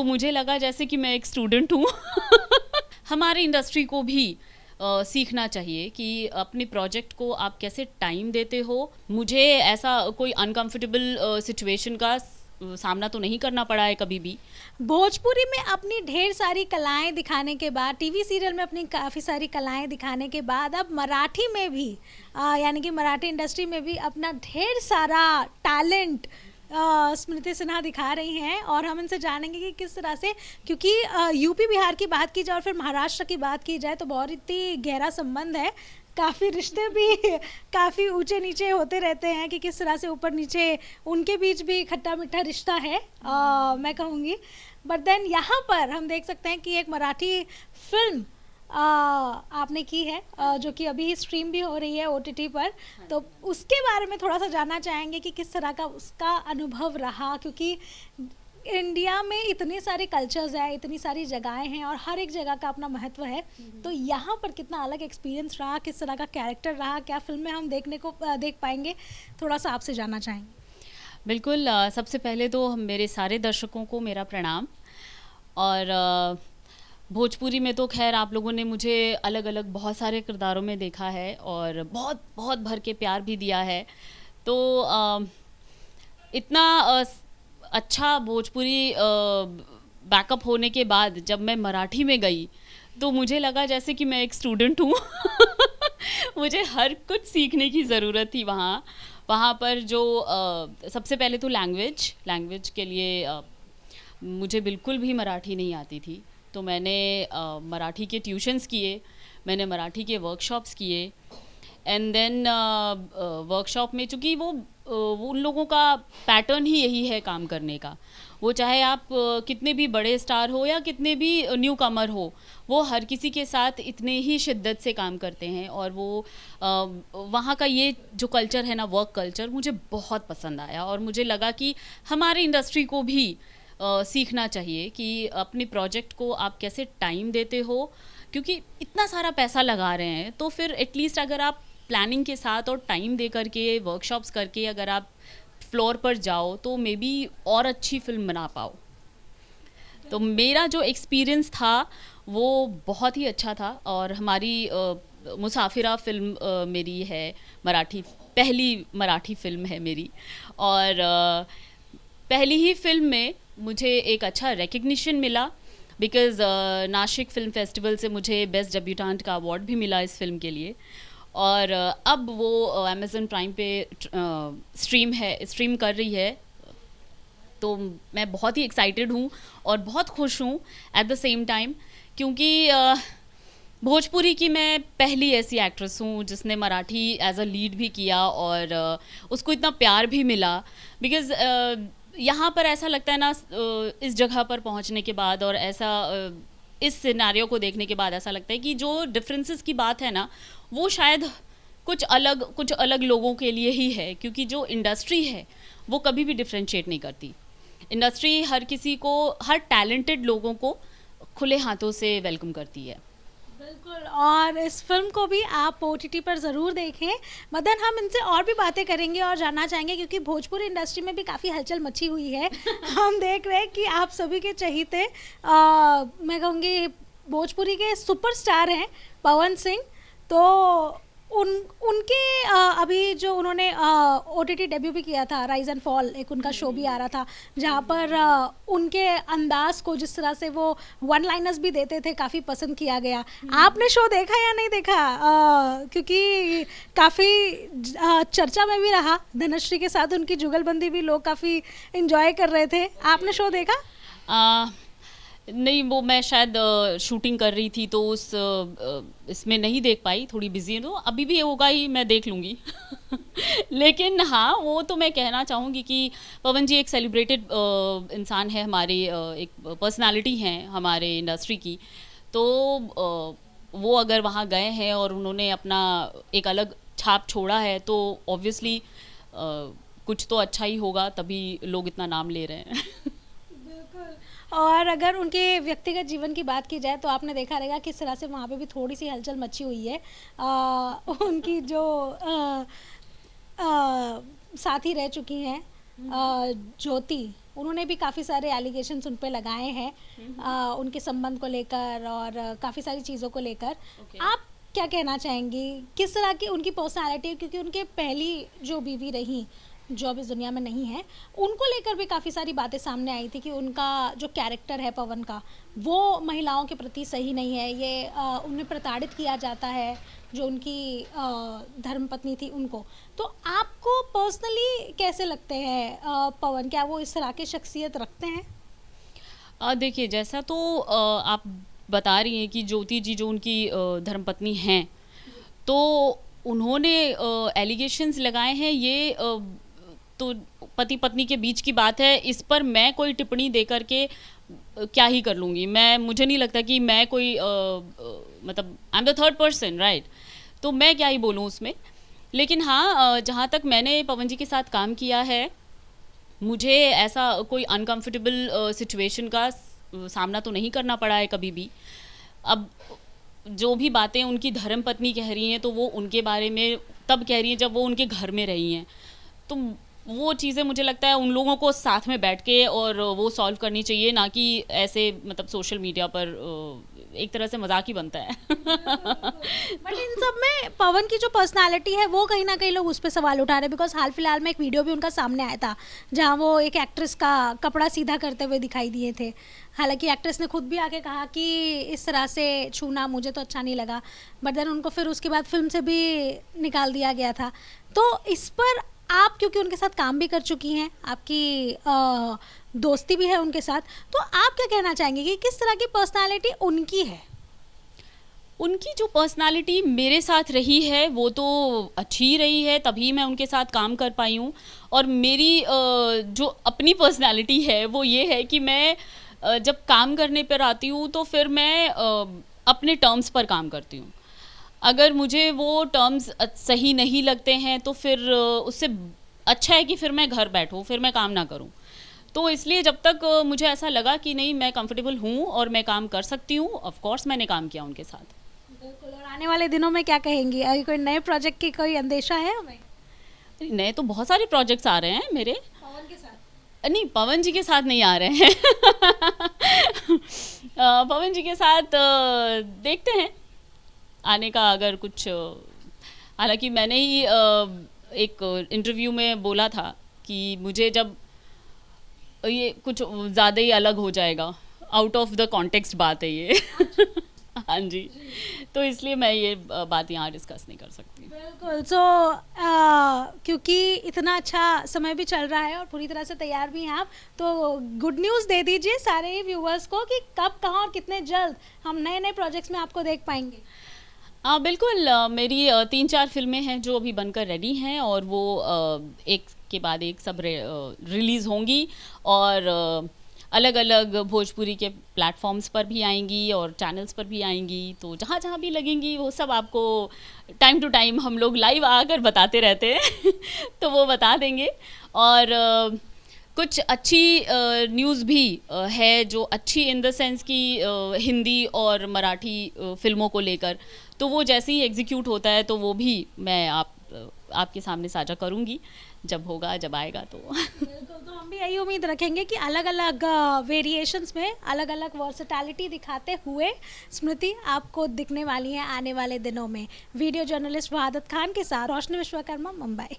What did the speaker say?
तो मुझे लगा जैसे कि मैं एक स्टूडेंट हूँ। हमारे इंडस्ट्री को भी सीखना चाहिए कि अपने प्रोजेक्ट को आप कैसे टाइम देते हो। मुझे ऐसा कोई अनकंफर्टेबल सिचुएशन का सामना तो नहीं करना पड़ा है कभी भी। भोजपुरी में अपनी ढेर सारी कलाएं दिखाने के बाद, टीवी सीरियल में अपनी काफ़ी सारी कलाएं दिखाने के बाद, अब मराठी में भी यानी कि मराठी इंडस्ट्री में भी अपना ढेर सारा टैलेंट स्मृति सिन्हा दिखा रही हैं। और हम इनसे जानेंगे कि किस तरह से, क्योंकि यूपी बिहार की बात की जाए और फिर महाराष्ट्र की बात की जाए तो बहुत ही गहरा संबंध है। काफ़ी रिश्ते भी काफ़ी ऊंचे नीचे होते रहते हैं कि किस तरह से ऊपर नीचे उनके बीच भी खट्टा मीठा रिश्ता है, मैं कहूँगी। बट देन यहाँ पर हम देख सकते हैं कि एक मराठी फिल्म आपने की है, जो कि अभी स्ट्रीम भी हो रही है ओटीटी पर। तो उसके बारे में थोड़ा सा जानना चाहेंगे कि किस तरह का उसका अनुभव रहा, क्योंकि इंडिया में इतने सारे कल्चर्स हैं, इतनी सारी जगहें हैं और हर एक जगह का अपना महत्व है। तो यहाँ पर कितना अलग एक्सपीरियंस रहा, किस तरह का कैरेक्टर रहा, क्या फिल्म में हम देख पाएंगे, थोड़ा सा आपसे जानना चाहेंगे। बिल्कुल। सबसे पहले तो मेरे सारे दर्शकों को मेरा प्रणाम। और भोजपुरी में तो खैर आप लोगों ने मुझे अलग अलग बहुत सारे किरदारों में देखा है और बहुत बहुत भर के प्यार भी दिया है। तो इतना अच्छा भोजपुरी बैकअप होने के बाद जब मैं मराठी में गई तो मुझे लगा जैसे कि मैं एक स्टूडेंट हूँ। मुझे हर कुछ सीखने की ज़रूरत थी वहाँ पर। जो सबसे पहले तो लैंग्वेज के लिए मुझे बिल्कुल भी मराठी नहीं आती थी। तो मैंने मराठी के ट्यूशन्स किए, मैंने मराठी के वर्कशॉप्स किए। एंड देन वर्कशॉप में चूँकि वो उन लोगों का पैटर्न ही यही है काम करने का। वो चाहे आप कितने भी बड़े स्टार हो या कितने भी न्यू कमर हो, वो हर किसी के साथ इतने ही शिद्दत से काम करते हैं। और वो वहाँ का ये जो कल्चर है ना, वर्क कल्चर, मुझे बहुत पसंद आया। और मुझे लगा कि हमारे इंडस्ट्री को भी सीखना चाहिए कि अपने प्रोजेक्ट को आप कैसे टाइम देते हो, क्योंकि इतना सारा पैसा लगा रहे हैं तो फिर एटलीस्ट अगर आप प्लानिंग के साथ और टाइम दे करके वर्कशॉप्स करके अगर आप फ्लोर पर जाओ तो मे बी और अच्छी फिल्म बना पाओ। तो मेरा जो एक्सपीरियंस था वो बहुत ही अच्छा था। और हमारी मुसाफिरा फिल्म मेरी है मराठी, पहली मराठी फिल्म है मेरी। और पहली ही फिल्म में मुझे एक अच्छा रिकग्निशन मिला, बिकॉज़ नासिक फिल्म फेस्टिवल से मुझे बेस्ट डेब्यूटेंट का अवार्ड भी मिला इस फिल्म के लिए। और अब वो अमेज़न प्राइम पे स्ट्रीम कर रही है। तो मैं बहुत ही एक्साइटेड हूँ और बहुत खुश हूँ एट द सेम टाइम, क्योंकि भोजपुरी की मैं पहली ऐसी एक्ट्रेस हूँ जिसने मराठी एज अ लीड भी किया और उसको इतना प्यार भी मिला। बिकॉज़ यहाँ पर ऐसा लगता है ना, इस जगह पर पहुँचने के बाद और ऐसा इस सिनेरियो को देखने के बाद ऐसा लगता है कि जो डिफरेंसेस की बात है ना, वो शायद कुछ अलग लोगों के लिए ही है, क्योंकि जो इंडस्ट्री है वो कभी भी डिफ्रेंशिएट नहीं करती। इंडस्ट्री हर किसी को, हर टैलेंटेड लोगों को खुले हाथों से वेलकम करती है। बिल्कुल। और इस फिल्म को भी आप ओटीटी पर ज़रूर देखें। मदन, हम इनसे और भी बातें करेंगे और जानना चाहेंगे, क्योंकि भोजपुरी इंडस्ट्री में भी काफ़ी हलचल मची हुई है। हम देख रहे हैं कि आप सभी के चहीते मैं कहूँगी भोजपुरी के सुपरस्टार हैं पवन सिंह। तो उनके अभी जो उन्होंने ओटीटी डेब्यू भी किया था, राइज एंड फॉल, एक उनका शो भी आ रहा था जहाँ पर उनके अंदाज को, जिस तरह से वो वन लाइनर्स भी देते थे, काफ़ी पसंद किया गया। आपने शो देखा या नहीं देखा? क्योंकि काफ़ी चर्चा में भी रहा, धनश्री के साथ उनकी जुगलबंदी भी लोग काफ़ी इंजॉय कर रहे थे। आपने शो देखा? नहीं, वो मैं शायद शूटिंग कर रही थी तो इसमें नहीं देख पाई, थोड़ी बिजी है। तो अभी भी होगा ही, मैं देख लूँगी। लेकिन हाँ, वो तो मैं कहना चाहूँगी कि पवन जी एक सेलिब्रेटेड इंसान है, हमारे एक पर्सनालिटी हैं हमारे इंडस्ट्री की। तो वो अगर वहाँ गए हैं और उन्होंने अपना एक अलग छाप छोड़ा है तो ऑब्वियसली कुछ तो अच्छा ही होगा, तभी लोग इतना नाम ले रहे हैं। और अगर उनके व्यक्तिगत जीवन की बात की जाए तो आपने देखा रहेगा किस तरह से वहाँ पे भी थोड़ी सी हलचल मची हुई है। उनकी जो साथी रह चुकी हैं ज्योति, उन्होंने भी काफ़ी सारे एलिगेशंस उन पे लगाए हैं उनके संबंध को लेकर और काफ़ी सारी चीज़ों को लेकर। Okay. आप क्या कहना चाहेंगी, किस तरह की उनकी पर्सनालिटी है, क्योंकि उनके पहली जो बीवी रही जो अब इस दुनिया में नहीं है, उनको लेकर भी काफ़ी सारी बातें सामने आई थी कि उनका जो कैरेक्टर है पवन का, वो महिलाओं के प्रति सही नहीं है, ये उन्हें प्रताड़ित किया जाता है, जो उनकी धर्मपत्नी थी उनको। तो आपको पर्सनली कैसे लगते हैं पवन, क्या वो इस तरह की शख्सियत रखते हैं? देखिए, जैसा तो आप बता रही हैं कि ज्योति जी जो उनकी धर्मपत्नी हैं, तो उन्होंने एलिगेशंस लगाए हैं, ये तो पति पत्नी के बीच की बात है, इस पर मैं कोई टिप्पणी दे करके क्या ही कर लूँगी। मुझे नहीं लगता कि मैं कोई मतलब I am the third person, right, तो मैं क्या ही बोलूँ उसमें। लेकिन हाँ, जहाँ तक मैंने पवन जी के साथ काम किया है, मुझे ऐसा कोई अनकंफर्टेबल सिचुएशन का सामना तो नहीं करना पड़ा है कभी भी। अब जो भी बातें उनकी धर्मपत्नी कह रही हैं, तो वो उनके बारे में तब कह रही हैं जब वो उनके घर में रही हैं, तो वो चीज़ें मुझे लगता है उन लोगों को साथ में बैठ के और वो सॉल्व करनी चाहिए, ना कि ऐसे मतलब सोशल मीडिया पर एक तरह से मजाक ही बनता है। बट इन सब में पवन की जो पर्सनालिटी है वो कहीं ना कहीं लोग उस पर सवाल उठा रहे हैं, बिकॉज हाल फिलहाल में एक वीडियो भी उनका सामने आया था जहां वो एक एक्ट्रेस का कपड़ा सीधा करते हुए दिखाई दिए थे। हालांकि एक्ट्रेस ने खुद भी आके कहा कि इस तरह से छूना मुझे तो अच्छा नहीं लगा, बट देन उनको फिर उसके बाद फिल्म से भी निकाल दिया गया था। तो इस पर आप, क्योंकि उनके साथ काम भी कर चुकी हैं, आपकी दोस्ती भी है उनके साथ, तो आप क्या कहना चाहेंगे कि किस तरह की पर्सनालिटी उनकी है? उनकी जो पर्सनालिटी मेरे साथ रही है वो तो अच्छी ही रही है, तभी मैं उनके साथ काम कर पाई हूँ। और मेरी जो अपनी पर्सनालिटी है वो ये है कि मैं जब काम करने पर आती हूँ तो फिर मैं अपने टर्म्स पर काम करती हूँ। अगर मुझे वो टर्म्स सही नहीं लगते हैं तो फिर उससे अच्छा है कि फिर मैं घर बैठूँ, फिर मैं काम ना करूँ। तो इसलिए जब तक मुझे ऐसा लगा कि नहीं, मैं कंफर्टेबल हूँ और मैं काम कर सकती हूँ, ऑफ कोर्स मैंने काम किया उनके साथ। बिल्कुल। और आने वाले दिनों में क्या कहेंगी, अभी कोई नए प्रोजेक्ट की कोई अंदेशा है हमें? नए तो बहुत सारे प्रोजेक्ट्स आ रहे हैं मेरे। पवन के साथ? नहीं, पवन जी के साथ नहीं आ रहे हैं। पवन जी के साथ देखते हैं आने का अगर कुछ। हालांकि मैंने ही एक इंटरव्यू में बोला था कि मुझे जब ये कुछ ज़्यादा ही अलग हो जाएगा, आउट ऑफ द कॉन्टेक्स्ट बात है ये। हाँ जी, तो इसलिए मैं ये बात यहाँ डिस्कस नहीं कर सकती। बिल्कुल। सो क्योंकि इतना अच्छा समय भी चल रहा है और पूरी तरह से तैयार भी हैं आप, तो गुड न्यूज़ दे दीजिए सारे व्यूअर्स को कि कब, कहाँ और कितने जल्द हम नए नए प्रोजेक्ट्स में आपको देख पाएंगे। बिल्कुल। मेरी 3-4 फिल्में हैं जो अभी बनकर रेडी हैं और वो एक के बाद एक सब रिलीज़ होंगी और अलग अलग भोजपुरी के प्लेटफॉर्म्स पर भी आएंगी और चैनल्स पर भी आएंगी। तो जहाँ जहाँ भी लगेंगी वो सब आपको टाइम टू टाइम हम लोग लाइव आकर बताते रहते हैं। तो वो बता देंगे। और कुछ अच्छी न्यूज़ भी है, जो अच्छी इन द सेंस कि हिंदी और मराठी फिल्मों को लेकर, तो वो जैसे ही एग्जीक्यूट होता है तो वो भी मैं आपके सामने साझा करूँगी जब होगा, जब आएगा। तो बिल्कुल। तो हम भी यही उम्मीद रखेंगे कि अलग अलग वेरिएशंस में अलग अलग वर्सेटैलिटी दिखाते हुए स्मृति आपको दिखने वाली है आने वाले दिनों में। वीडियो जर्नलिस्ट वहादत खान के साथ रोशनी विश्वकर्मा, मुंबई।